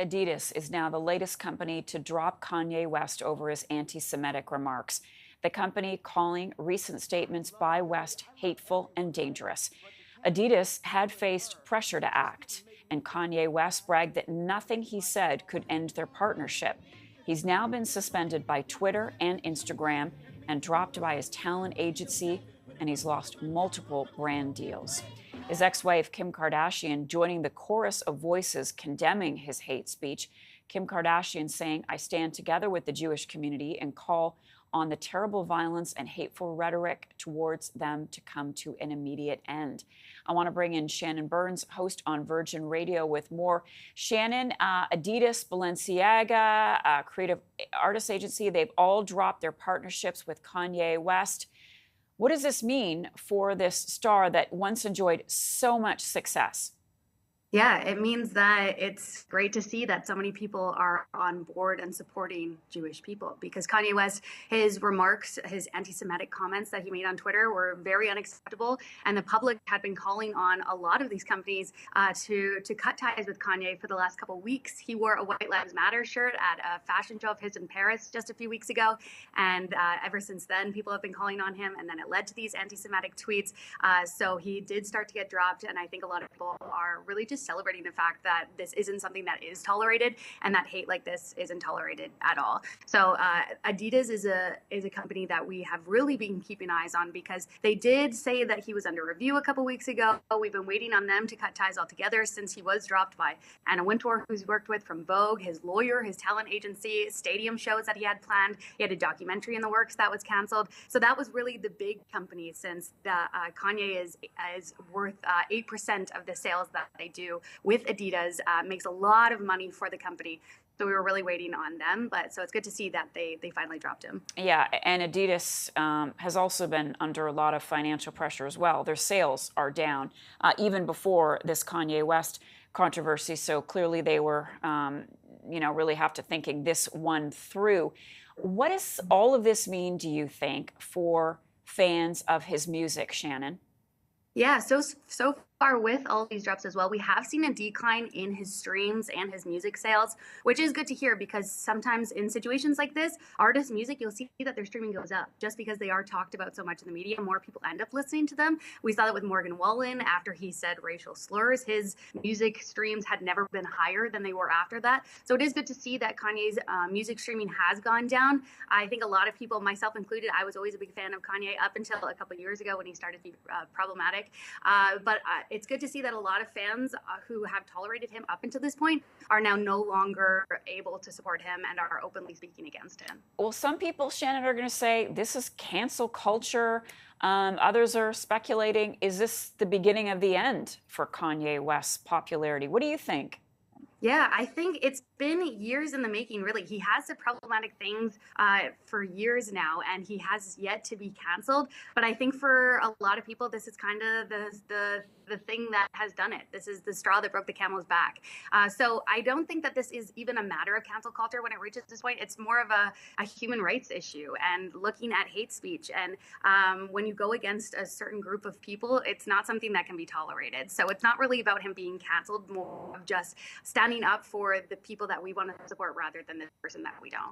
Adidas is now the latest company to drop Kanye West over his anti-Semitic remarks. The company calling recent statements by West hateful and dangerous. Adidas had faced pressure to act, and Kanye West bragged that nothing he said could end their partnership. He's now been suspended by Twitter and Instagram and dropped by his talent agency, and he's lost multiple brand deals. His ex-wife, Kim Kardashian, joining the chorus of voices condemning his hate speech. Kim Kardashian saying, "I stand together with the Jewish community and call on the terrible violence and hateful rhetoric towards them to come to an immediate end." I want to bring in Shannon Burns, host on Virgin Radio, with more. Shannon, Adidas, Balenciaga, Creative Artists Agency, they've all dropped their partnerships with Kanye West. What does this mean for this star that once enjoyed so much success? Yeah, it means that it's great to see that so many people are on board and supporting Jewish people, because Kanye West, his remarks, his anti-Semitic comments that he made on Twitter were very unacceptable. And the public had been calling on a lot of these companies to cut ties with Kanye for the last couple of weeks. He wore a White Lives Matter shirt at a fashion show of his in Paris just a few weeks ago. And ever since then, people have been calling on him. And then it led to these anti-Semitic tweets. So he did start to get dropped. And I think a lot of people are really just celebrating the fact that this isn't something that is tolerated, and that hate like this isn't tolerated at all. So Adidas is a company that we have really been keeping eyes on, because they did say that he was under review a couple weeks ago. We've been waiting on them to cut ties altogether since he was dropped by Anna Wintour, who's worked with from Vogue, his lawyer, his talent agency, stadium shows that he had planned. He had a documentary in the works that was canceled. So that was really the big company, since Kanye is worth 8% of the sales that they do with Adidas, makes a lot of money for the company. So we were really waiting on them, but so it's good to see that they finally dropped him. Yeah, and Adidas has also been under a lot of financial pressure as well. Their sales are down even before this Kanye West controversy. So clearly they were, really have to thinking this one through. What does all of this mean, do you think, for fans of his music, Shannon? Yeah, so far with all these drops as well, we have seen a decline in his streams and his music sales, which is good to hear, because sometimes in situations like this, artist music, you'll see that their streaming goes up just because they are talked about so much in the media. More people end up listening to them. We saw that with Morgan Wallen after he said racial slurs. His music streams had never been higher than they were after that. So it is good to see that Kanye's music streaming has gone down. I think a lot of people, myself included, I was always a big fan of Kanye up until a couple of years ago when he started to be problematic. But it's good to see that a lot of fans who have tolerated him up until this point are now no longer able to support him and are openly speaking against him. Well, some people, Shannon, are going to say this is cancel culture. Others are speculating, is this the beginning of the end for Kanye West's popularity? What do you think? Yeah, I think it's been years in the making, really. He has said problematic things for years now, and he has yet to be canceled. But I think for a lot of people, this is kind of the thing that has done it. This is the straw that broke the camel's back. So I don't think that this is even a matter of cancel culture when it reaches this point. It's more of a human rights issue and looking at hate speech. And when you go against a certain group of people, it's not something that can be tolerated. So it's not really about him being canceled, more of just standing up for the people that we want to support rather than the person that we don't.